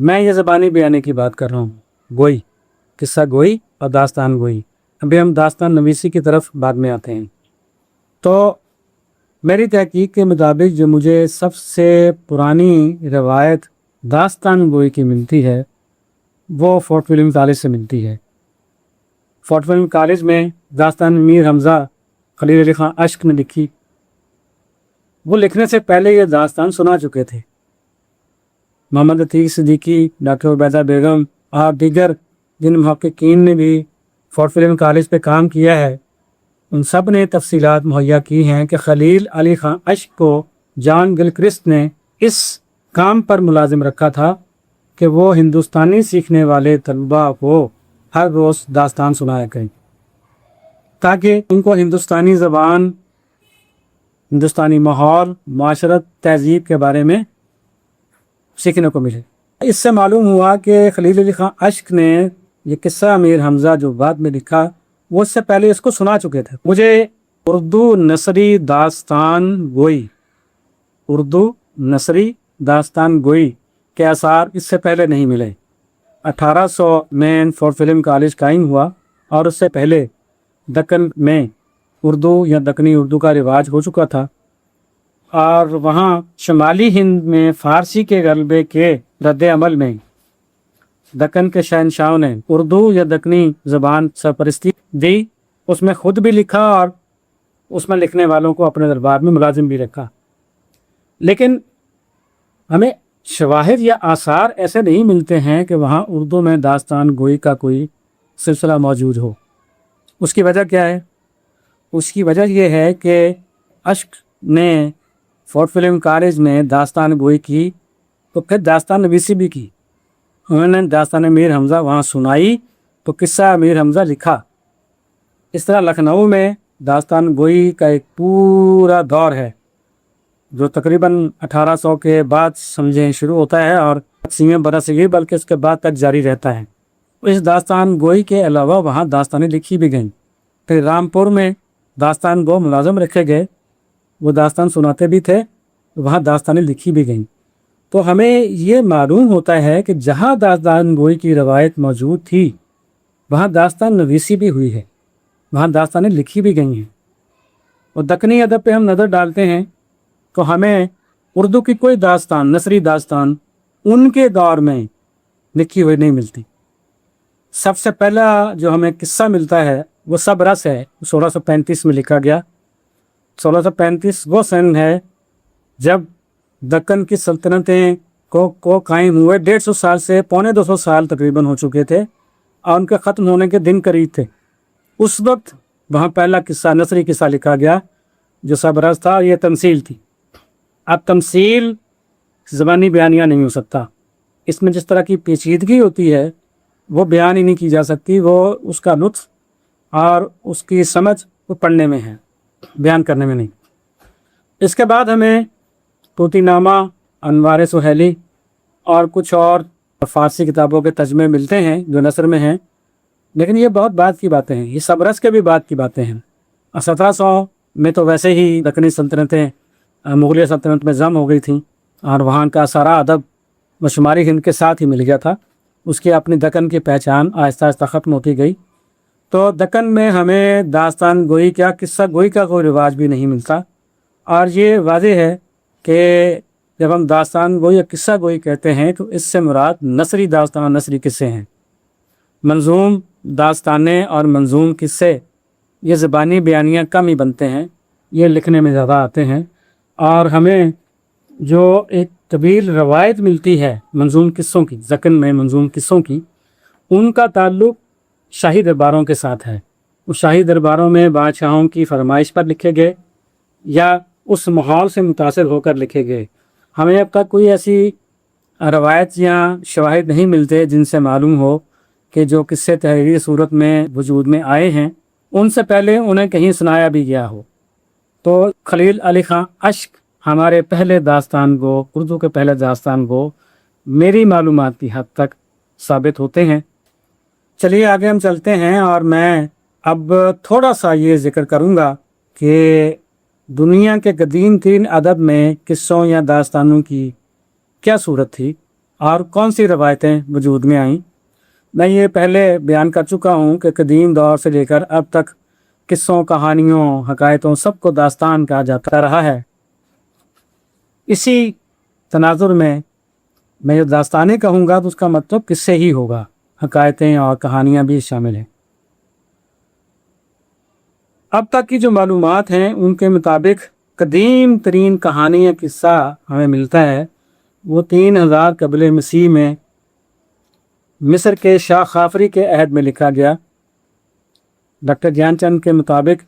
میں یہ زبانی بیانی کی بات کر رہا ہوں، گوئی، قصہ گوئی اور داستان گوئی۔ ابھی ہم داستان نویسی کی طرف بعد میں آتے ہیں۔ تو میری تحقیق کے مطابق جو مجھے سب سے پرانی روایت داستان گوئی کی ملتی ہے وہ فورٹ ولیم کالج سے ملتی ہے۔ فورٹ ولیم کالج میں داستان میر حمزہ خلیل علی خان اشک نے لکھی۔ وہ لکھنے سے پہلے یہ داستان سنا چکے تھے۔ محمد عتیق صدیقی، ڈاکٹر عبیدہ بیگم اور دیگر جن محققین نے بھی فورٹ ولیم کالج پہ کام کیا ہے، ان سب نے تفصیلات مہیا کی ہیں کہ خلیل علی خان اشک کو جان گلکرسٹ نے اس کام پر ملازم رکھا تھا کہ وہ ہندوستانی سیکھنے والے طلباء کو ہر روز داستان سنایا کریں تاکہ ان کو ہندوستانی زبان، ہندوستانی ماحول، معاشرت، تہذیب کے بارے میں سیکھنے کو ملے۔ اس سے معلوم ہوا کہ خلیل علی خان اشک نے یہ قصہ امیر حمزہ جو بعد میں لکھا وہ اس سے پہلے اس کو سنا چکے تھے۔ مجھے اردو نثری داستان گوئی، اردو نثری داستان گوئی کے آثار اس سے پہلے نہیں ملے۔ 1800 میں فورٹ ولیم کالج قائم ہوا اور اس سے پہلے دکن میں اردو یا دکنی اردو کا رواج ہو چکا تھا، اور وہاں شمالی ہند میں فارسی کے غلبے کے رد عمل میں دکن کے شہنشاہوں نے اردو یا دکنی زبان سرپرستی دی۔ اس میں خود بھی لکھا اور اس میں لکھنے والوں کو اپنے دربار میں ملازم بھی رکھا۔ لیکن ہمیں شواہد یا آثار ایسے نہیں ملتے ہیں کہ وہاں اردو میں داستان گوئی کا کوئی سلسلہ موجود ہو۔ اس کی وجہ کیا ہے؟ اس کی وجہ یہ ہے کہ اشک نے فورٹ ولیم کالج میں داستان گوئی کی تو پھر داستان نویسی بھی کی۔ انہوں نے داستان میر حمزہ وہاں سنائی تو قصہ میر حمزہ لکھا۔ اس طرح لکھنؤ میں داستان گوئی کا ایک پورا دور ہے جو تقریباً 1800 کے بعد سمجھیں شروع ہوتا ہے اور تقسیم برصغیر بلکہ اس کے بعد تک جاری رہتا ہے۔ اس داستان گوئی کے علاوہ وہاں داستانیں لکھی بھی گئیں۔ پھر رامپور میں داستان گو ملازم رکھے گئے، وہ داستان سناتے بھی تھے، وہاں داستانیں لکھی بھی گئیں۔ تو ہمیں یہ معلوم ہوتا ہے کہ جہاں داستان گوئی کی روایت موجود تھی وہاں داستان نویسی بھی ہوئی ہے، وہاں داستانیں لکھی بھی گئی ہیں۔ اور دکنی ادب پہ ہم نظر ڈالتے ہیں تو ہمیں اردو کی کوئی داستان، نثری داستان ان کے دور میں لکھی ہوئی نہیں ملتی۔ سب سے پہلا جو ہمیں قصہ ملتا ہے وہ سب رس ہے، 1635 میں لکھا گیا۔ 1635 وہ سن ہے جب دکن کی سلطنتیں کو قائم ہوئے، 150 سال سے 250 سال تقریباً ہو چکے تھے اور ان کے ختم ہونے کے دن قریب تھے۔ اس وقت وہاں پہلا قصہ، نثری قصہ لکھا گیا جو سب رس تھا، اور یہ تمثیل تھی۔ اب تمثیل زبانی بیانیہ نہیں ہو سکتا، اس میں جس طرح کی پیچیدگی ہوتی ہے وہ بیان ہی نہیں کی جا سکتی، وہ اس کا لطف اور اس کی سمجھ وہ پڑھنے میں ہے، بیان کرنے میں نہیں۔ اس کے بعد ہمیں طوطی نامہ، انوار سہیلی اور کچھ اور فارسی کتابوں کے ترجمے ملتے ہیں جو نثر میں ہیں، لیکن یہ بہت بعد کی باتیں ہیں، یہ سبرس کے بھی بعد کی باتیں ہیں۔ 1700 میں تو ویسے ہی دکنی سلطنتیں مغلیہ سلطنت میں ضم ہو گئی تھیں اور وہاں کا سارا ادب بشماری ہند کے ساتھ ہی مل گیا تھا، اس کی اپنی دکن کی پہچان آہستہ آہستہ ختم ہوتی گئی۔ تو دکن میں ہمیں داستان گوئی کیا، قصہ گوئی کا کوئی رواج بھی نہیں ملتا، اور یہ واضح ہے کہ جب ہم داستان گوئی یا قصہ گوئی کہتے ہیں تو اس سے مراد نثری داستان، نثری قصے ہیں۔ منظوم داستانیں اور منظوم قصے یہ زبانی بیانیاں کم ہی بنتے ہیں، یہ لکھنے میں زیادہ آتے ہیں، اور ہمیں جو ایک طویل روایت ملتی ہے منظوم قصوں کی، دکن میں منظوم قصوں کی، ان کا تعلق شاہی درباروں کے ساتھ ہے۔ وہ شاہی درباروں میں بادشاہوں کی فرمائش پر لکھے گئے یا اس ماحول سے متاثر ہو کر لکھے گئے۔ ہمیں اب تک کوئی ایسی روایت یا شواہد نہیں ملتے جن سے معلوم ہو کہ جو قصے تحریری صورت میں وجود میں آئے ہیں ان سے پہلے انہیں کہیں سنایا بھی گیا ہو۔ تو خلیل علی خان اشک ہمارے پہلے داستان گو، اردو کے پہلے داستان گو میری معلومات کی حد تک ثابت ہوتے ہیں۔ چلیے آگے ہم چلتے ہیں، اور میں اب تھوڑا سا یہ ذکر کروں گا کہ دنیا کے قدیم ترین ادب میں قصوں یا داستانوں کی کیا صورت تھی اور کون سی روایتیں وجود میں آئیں۔ میں یہ پہلے بیان کر چکا ہوں کہ قدیم دور سے لے کر اب تک قصوں، کہانیوں، حکایتوں سب کو داستان کہا جاتا رہا ہے۔ اسی تناظر میں جو داستانیں کہوں گا تو اس کا مطلب قصے ہی ہوگا، حکایتیں اور کہانیاں بھی شامل ہیں۔ اب تک کی جو معلومات ہیں ان کے مطابق قدیم ترین کہانی یا قصہ ہمیں ملتا ہے وہ 3000 قبل مسیح میں مصر کے شاہ خافری کے عہد میں لکھا گیا۔ ڈاکٹر گیان چند کے مطابق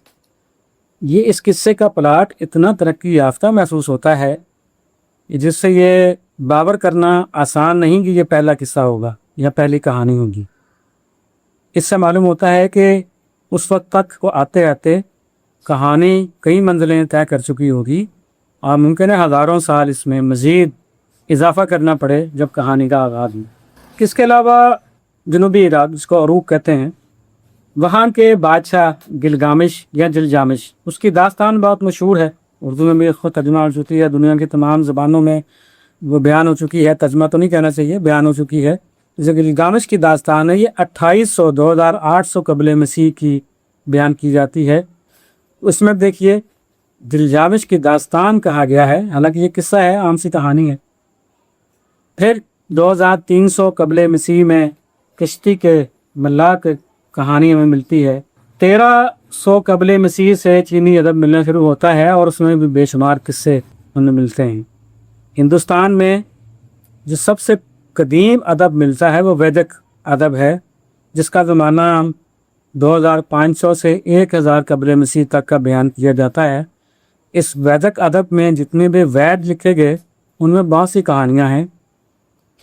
یہ اس قصے کا پلاٹ اتنا ترقی یافتہ محسوس ہوتا ہے جس سے یہ باور کرنا آسان نہیں کہ یہ پہلا قصہ ہوگا یا پہلی کہانی ہوگی۔ اس سے معلوم ہوتا ہے کہ اس وقت تک کو آتے آتے کہانی کئی منزلیں طے کر چکی ہوگی اور ممکن ہے ہزاروں سال اس میں مزید اضافہ کرنا پڑے جب کہانی کا آغاز ہو۔ اس کے علاوہ جنوبی عراق، جس کو عروق کہتے ہیں، وہاں کے بادشاہ گلگامش یا جلجامش، اس کی داستان بہت مشہور ہے، اردو میں بھی خود ترجمہ ہو چکی ہے، دنیا کی تمام زبانوں میں وہ بیان ہو چکی ہے، ترجمہ تو نہیں کہنا چاہیے، بیان ہو چکی ہے۔ جو گلگامش کی داستان ہے یہ 2800 قبل مسیح کی بیان کی جاتی ہے۔ اس میں دیکھیے دلجامش کی داستان کہا گیا ہے، حالانکہ یہ قصہ ہے، عام سی کہانی ہے۔ پھر 2300 قبل مسیح میں کشتی کے ملاح کہانی ہمیں ملتی ہے۔ 1300 قبل مسیح سے چینی ادب ملنا شروع ہوتا ہے اور اس میں بھی بے شمار قصے ہمیں ملتے ہیں۔ ہندوستان میں جو سب سے قدیم ادب ملتا ہے وہ ویدک ادب ہے، جس کا زمانہ 2500 سے 1000 قبل مسیح تک کا بیان کیا جاتا ہے۔ اس ویدک ادب میں جتنے بھی وید لکھے گئے ان میں بہت سی کہانیاں ہیں۔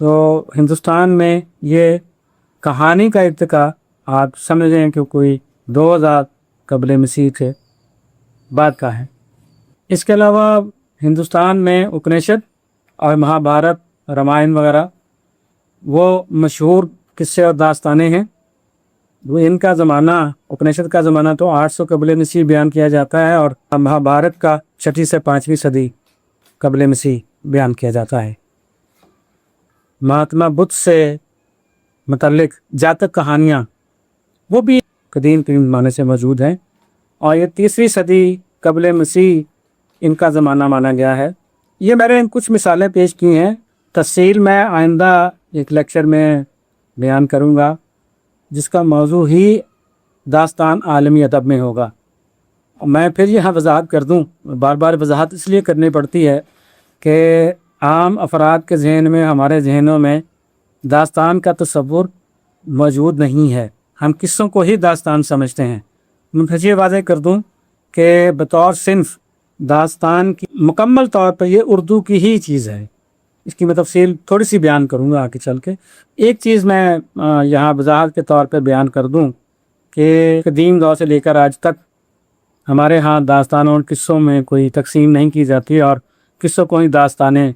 تو ہندوستان میں یہ کہانی کا ارتقاء آپ سمجھیں کہ کوئی 2000 قبل مسیح کے بعد کا ہے۔ اس کے علاوہ ہندوستان میں اپنشد اور مہابھارت، رامائن وغیرہ وہ مشہور قصے اور داستانیں ہیں۔ وہ ان کا زمانہ، اپنشد کا زمانہ تو 800 قبل مسیح بیان کیا جاتا ہے اور مہابھارت کا 6 سے 5ویں صدی قبل مسیح بیان کیا جاتا ہے۔ مہاتما بدھ سے متعلق جاتک کہانیاں وہ بھی قدیم ترین زمانے سے موجود ہیں اور یہ 3ویں صدی قبل مسیح ان کا زمانہ مانا گیا ہے۔ یہ میں نے کچھ مثالیں پیش کی ہیں، تفصیل میں آئندہ ایک لیکچر میں بیان کروں گا جس کا موضوع ہی داستان عالمی ادب میں ہوگا۔ میں پھر یہاں وضاحت کر دوں، بار بار وضاحت اس لیے کرنی پڑتی ہے کہ عام افراد کے ذہن میں، ہمارے ذہنوں میں داستان کا تصور موجود نہیں ہے، ہم قصوں کو ہی داستان سمجھتے ہیں۔ میں پھر یہ واضح کر دوں کہ بطور صنف داستان کی مکمل طور پر یہ اردو کی ہی چیز ہے۔ اس کی میں تفصیل تھوڑی سی بیان کروں گا آگے چل کے۔ ایک چیز میں یہاں وضاحت کے طور پہ بیان کر دوں کہ قدیم دور سے لے کر آج تک ہمارے ہاں داستانوں اور قصوں میں کوئی تقسیم نہیں کی جاتی اور قصوں کو ہی داستانیں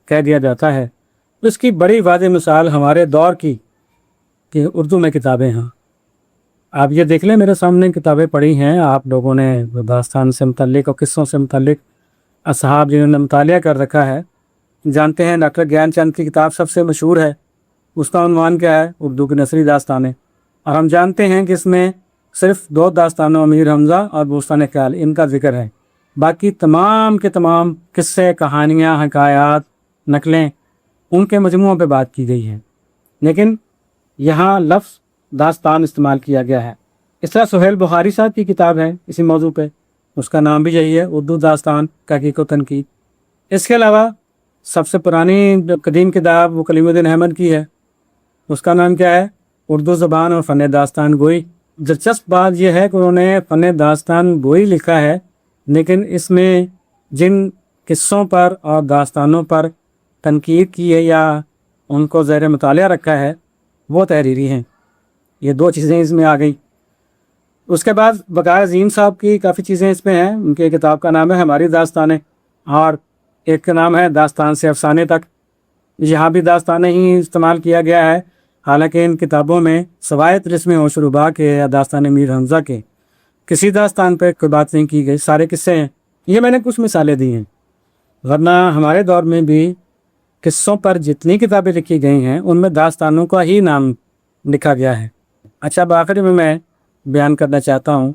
کہہ دیا جاتا ہے۔ اس کی بڑی واضح مثال ہمارے دور کی کہ اردو میں کتابیں ہیں۔ آپ یہ دیکھ لیں، میرے سامنے کتابیں پڑھی ہیں، آپ لوگوں نے داستان سے متعلق اور قصوں سے متعلق اصحاب جنہوں نے مطالعہ کر رکھا ہے جانتے ہیں ڈاکٹر گیان چند کی کتاب سب سے مشہور ہے۔ اس کا عنوان کیا ہے؟ اردو کی نثری داستانیں۔ اور ہم جانتے ہیں کہ اس میں صرف 2 داستانوں، امیر حمزہ اور بوستان خیال، ان کا ذکر ہے۔ باقی تمام کے تمام قصے، کہانیاں، حکایات، نقلیں ان کے مجموعوں پہ بات کی گئی ہے، لیکن یہاں لفظ داستان استعمال کیا گیا ہے۔ اس طرح سہیل بخاری صاحب کی کتاب ہے اسی موضوع پہ، اس کا نام بھی یہی ہے، اردو داستان تحقیق و تنقید۔ اس کے علاوہ سب سے پرانی قدیم کتاب وہ کلیم الدین احمد کی ہے، اس کا نام کیا ہے؟ اردو زبان اور فن داستان گوئی۔ دلچسپ بات یہ ہے کہ انہوں نے فن داستان گوئی لکھا ہے، لیکن اس میں جن قصوں پر اور داستانوں پر تنقید کی ہے یا ان کو زیر مطالعہ رکھا ہے وہ تحریری ہیں۔ یہ 2 چیزیں اس میں آ گئی۔ اس کے بعد بقائے عظیم صاحب کی کافی چیزیں اس میں ہیں۔ ان کی کتاب کا نام ہے ہماری داستانیں، اور ایک کا نام ہے داستان سے افسانے تک۔ یہاں بھی داستانیں ہی استعمال کیا گیا ہے، حالانکہ ان کتابوں میں سوائے طلسم ہوش و ربا کے یا داستان امیر حمزہ کے کسی داستان پہ کوئی بات نہیں کی گئی، سارے قصے ہیں۔ یہ میں نے کچھ مثالیں دی ہیں، ورنہ ہمارے دور میں بھی قصوں پر جتنی کتابیں لکھی گئی ہیں ان میں داستانوں کا ہی نام لکھا گیا ہے۔ اچھا، بآخر میں بیان کرنا چاہتا ہوں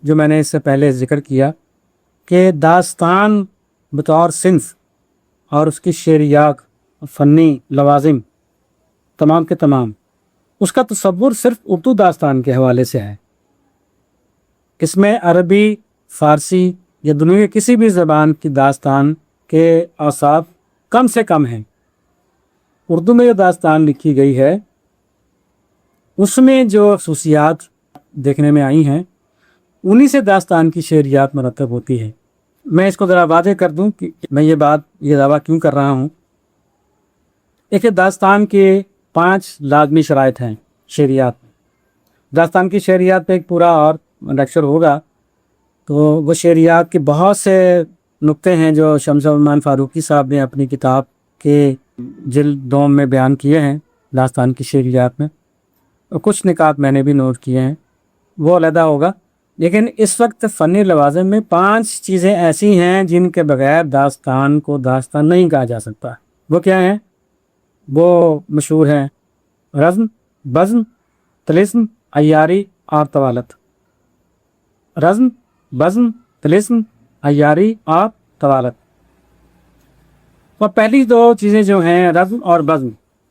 جو میں نے اس سے پہلے ذکر کیا کہ داستان بطور صنف اور اس کی شعریات، فنی لوازم تمام کے تمام، اس کا تصور صرف اردو داستان کے حوالے سے ہے۔ اس میں عربی، فارسی یا دنیا کی کسی بھی زبان کی داستان کے اوصاف کم سے کم ہیں۔ اردو میں جو داستان لکھی گئی ہے اس میں جو خصوصیات دیکھنے میں آئی ہیں انہی سے داستان کی شعریات مرتب ہوتی ہے۔ میں اس کو ذرا واضح کر دوں کہ میں یہ دعویٰ کیوں کر رہا ہوں۔ ایک داستان کے 5 لازمی شرائط ہیں شعریات۔ داستان کی شعریات پہ ایک پورا اور لیکچر ہوگا، تو وہ شعریات کے بہت سے نقطے ہیں جو شمس الرحمن فاروقی صاحب نے اپنی کتاب کے جلد 2 میں بیان کیے ہیں داستان کی شعریات میں، اور کچھ نکات میں نے بھی نوٹ کیے ہیں، وہ علیحدہ ہوگا۔ لیکن اس وقت فنی لوازم میں 5 چیزیں ایسی ہیں جن کے بغیر داستان کو داستان نہیں کہا جا سکتا۔ وہ کیا ہیں؟ وہ مشہور ہیں: رزم، بزم، طلسم، عیاری اور طوالت۔ رزم، بزم، طلسم، عیاری اور طوالت۔ اور پہلی 2 چیزیں جو ہیں رزم اور بزم،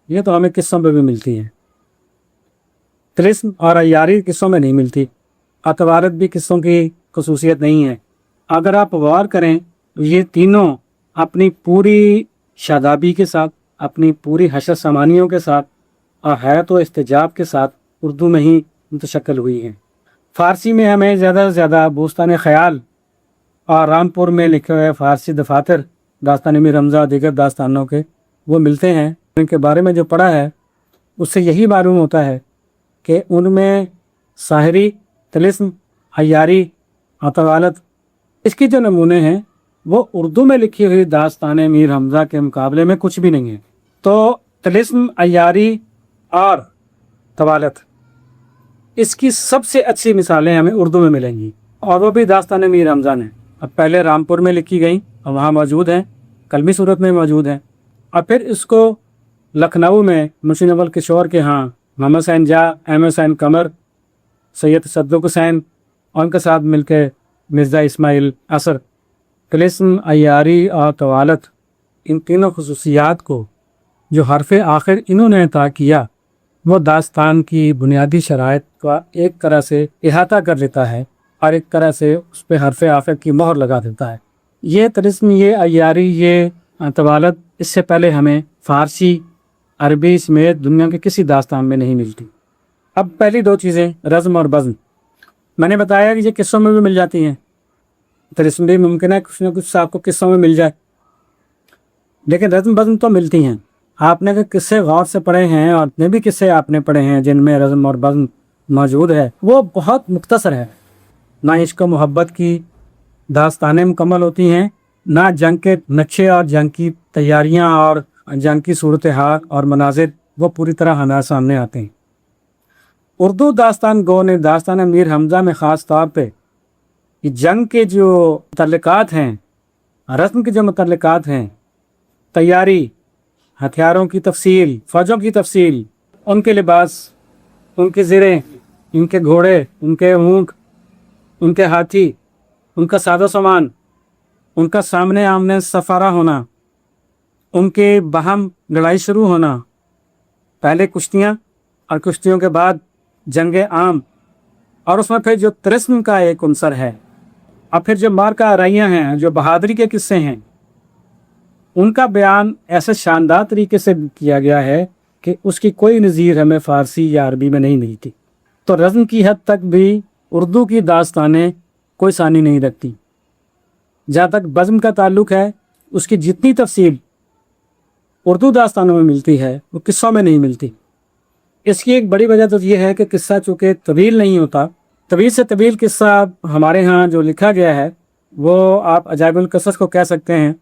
یہ تو ہمیں قصوں میں بھی ملتی ہیں۔ طلسم اور عیاری قصوں میں نہیں ملتی، اور طوالت بھی قصوں کی خصوصیت نہیں ہے۔ اگر آپ غور کریں تو یہ تینوں اپنی پوری شادابی کے ساتھ، اپنی پوری حشر سمانیوں کے ساتھ اور حیرت و استعجاب کے ساتھ اردو میں ہی متشکل ہوئی ہیں۔ فارسی میں ہمیں زیادہ سے زیادہ بوستان خیال اور رامپور میں لکھے ہوئے فارسی دفاتر داستان امیر حمزہ اور دیگر داستانوں کے وہ ملتے ہیں۔ ان کے بارے میں جو پڑھا ہے اس سے یہی معلوم ہوتا ہے کہ ان میں ساحری، طلسم، عیاری اور طوالت، اس کی جو نمونے ہیں وہ اردو میں لکھی ہوئی داستان امیر حمزہ کے مقابلے میں کچھ بھی نہیں ہیں۔ تو طلسم، عیاری اور طوالت، اس کی سب سے اچھی مثالیں ہمیں اردو میں ملیں گی، اور وہ بھی داستان امیر حمزہ نے۔ اب پہلے رامپور میں لکھی گئی اور وہاں موجود ہیں، قلمی صورت میں موجود ہیں، اور پھر اس کو لکھنؤ میں منشی نول کشور کے ہاں محمد حسین جا، احمد حسین قمر، سید صدق حسین اور ان کے ساتھ مل کے مرزا اسماعیل اثر، طلسم، عیاری اور طوالت، ان تینوں خصوصیات کو جو حرف آخر انہوں نے عطا کیا وہ داستان کی بنیادی شرائط کا ایک طرح سے احاطہ کر لیتا ہے اور ایک طرح سے اس پہ حرف آخر کی مہر لگا دیتا ہے۔ یہ طلسم، یہ عیاری، یہ طوالت اس سے پہلے ہمیں فارسی، عربی سمیت دنیا کے کسی داستان میں نہیں ملتی۔ اب پہلی 2 چیزیں رزم اور بزم، میں نے بتایا کہ یہ قصوں میں بھی مل جاتی ہیں۔ طلسم بھی ممکن ہے کچھ نہ کچھ آپ کو قصوں میں مل جائے، لیکن رزم بزم تو ملتی ہیں۔ آپ نے اگر قصے غور سے پڑھے ہیں اور اتنے بھی قصے آپ نے پڑھے ہیں جن میں رزم اور بزم موجود ہے، وہ بہت مختصر ہے۔ نہ عشق و محبت کی داستانیں مکمل ہوتی ہیں، نہ جنگ کے نقشے اور جنگ کی تیاریاں اور جنگ کی صورتحال اور مناظر وہ پوری طرح ہمارے سامنے آتے ہیں۔ اردو داستان گو نے داستان امیر حمزہ میں خاص طور پہ یہ جنگ کے جو متعلقات ہیں، رسم کے جو متعلقات ہیں، تیاری، ہتھیاروں کی تفصیل، فوجوں کی تفصیل، ان کے لباس، ان کے زریں، ان کے گھوڑے، ان کے اونٹ، ان کے ہاتھی، ان کا ساز و سامان، ان کا سامنے آمنے سفارہ ہونا، ان کے باہم لڑائی شروع ہونا، پہلے کشتیاں اور کشتیوں کے بعد جنگ عام، اور اس میں پھر جو طلسم کا ایک عنصر ہے، اور پھر جو مارکہ آرائیاں ہیں، جو بہادری کے قصے ہیں، ان کا بیان ایسے شاندار طریقے سے کیا گیا ہے کہ اس کی کوئی نظیر ہمیں فارسی یا عربی میں نہیں ملتی۔ تو رزم کی حد تک بھی اردو کی داستانیں کوئی ثانی نہیں رکھتی۔ جہاں تک بزم کا تعلق ہے، اس کی جتنی تفصیل اردو داستانوں میں ملتی ہے وہ قصوں میں نہیں ملتی۔ اس کی ایک بڑی وجہ تو یہ ہے کہ قصہ چونکہ طویل نہیں ہوتا، طویل سے طویل قصہ ہمارے ہاں جو لکھا گیا ہے وہ آپ عجائب القصص کو کہہ سکتے ہیں۔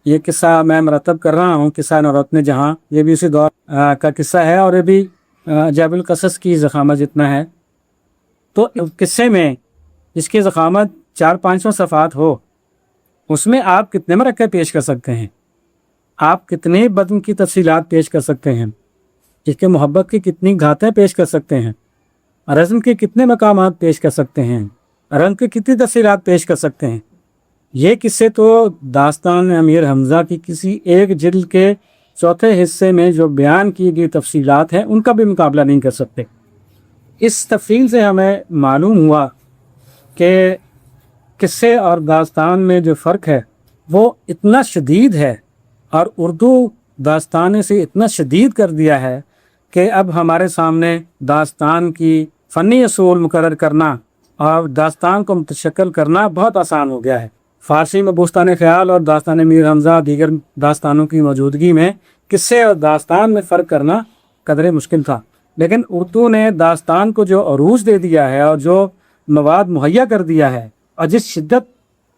یہ قصہ میں مرتب کر رہا ہوں، قصہ نورتن جہاں، یہ بھی اسی دور کا قصہ ہے، اور یہ بھی عجائب القصص کی ضخامت جتنا ہے۔ تو قصے میں جس کی ضخامت 400-500 صفحات ہو، اس میں آپ کتنے مرکب پیش کر سکتے ہیں؟ آپ کتنے بدن کی تفصیلات پیش کر سکتے ہیں، اس کے محبت کی کتنی گھاتیں پیش کر سکتے ہیں، رزم کے کتنے مقامات پیش کر سکتے ہیں، رنگ کی کتنی تفصیلات پیش کر سکتے ہیں۔ یہ قصے تو داستان امیر حمزہ کی کسی ایک جلد کے چوتھے حصے میں جو بیان کی گئی تفصیلات ہیں ان کا بھی مقابلہ نہیں کر سکتے۔ اس تفصیل سے ہمیں معلوم ہوا کہ قصے اور داستان میں جو فرق ہے وہ اتنا شدید ہے، اور اردو داستان سے اتنا شدید کر دیا ہے کہ اب ہمارے سامنے داستان کی فنی اصول مقرر کرنا اور داستان کو متشکل کرنا بہت آسان ہو گیا ہے۔ فارسی میں بوستان خیال اور داستان امیر حمزہ دیگر داستانوں کی موجودگی میں قصے اور داستان میں فرق کرنا قدرے مشکل تھا، لیکن اردو نے داستان کو جو عروج دے دیا ہے اور جو مواد مہیا کر دیا ہے اور جس شدت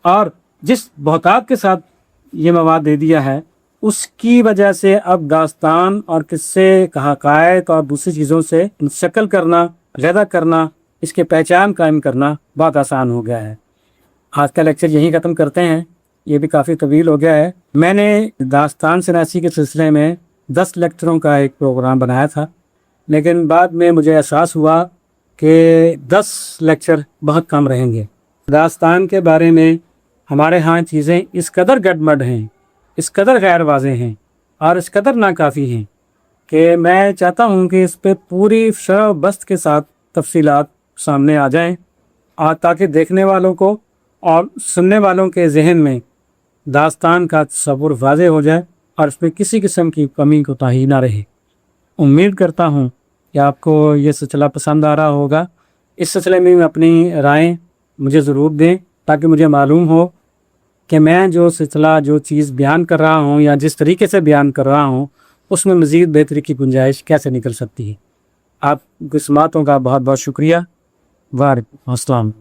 اور جس بہتات کے ساتھ یہ مواد دے دیا ہے، اس کی وجہ سے اب داستان اور قصے کا حقائق اور دوسری چیزوں سے منتقل کرنا، علیحدہ کرنا، اس کے پہچان قائم کرنا بہت آسان ہو گیا ہے۔ آج کا لیکچر یہیں ختم کرتے ہیں، یہ بھی کافی طویل ہو گیا ہے۔ میں نے داستان شناسی کے سلسلے میں 10 لیکچروں کا ایک پروگرام بنایا تھا، لیکن بعد میں مجھے احساس ہوا کہ 10 لیکچر بہت کم رہیں گے۔ داستان کے بارے میں ہمارے ہاں چیزیں اس قدر گڈمڈ ہیں، اس قدر غیر واضح ہیں اور اس قدر ناکافی ہیں کہ میں چاہتا ہوں کہ اس پہ پوری شرح و بسط کے ساتھ تفصیلات سامنے آ جائیں، اور تاکہ دیکھنے والوں کو اور سننے والوں کے ذہن میں داستان کا تصور واضح ہو جائے اور اس میں کسی قسم کی کمی کوتاہی نہ رہے۔ امید کرتا ہوں کہ آپ کو یہ سلسلہ پسند آ رہا ہوگا۔ اس سلسلے میں اپنی رائے مجھے ضرور دیں تاکہ مجھے معلوم ہو کہ میں جو سلسلہ جو چیز بیان کر رہا ہوں یا جس طریقے سے بیان کر رہا ہوں اس میں مزید بہتری کی گنجائش کیسے نکل سکتی ہے۔ آپ کی سماعتوں کا بہت بہت شکریہ۔ وعلیکم السلام۔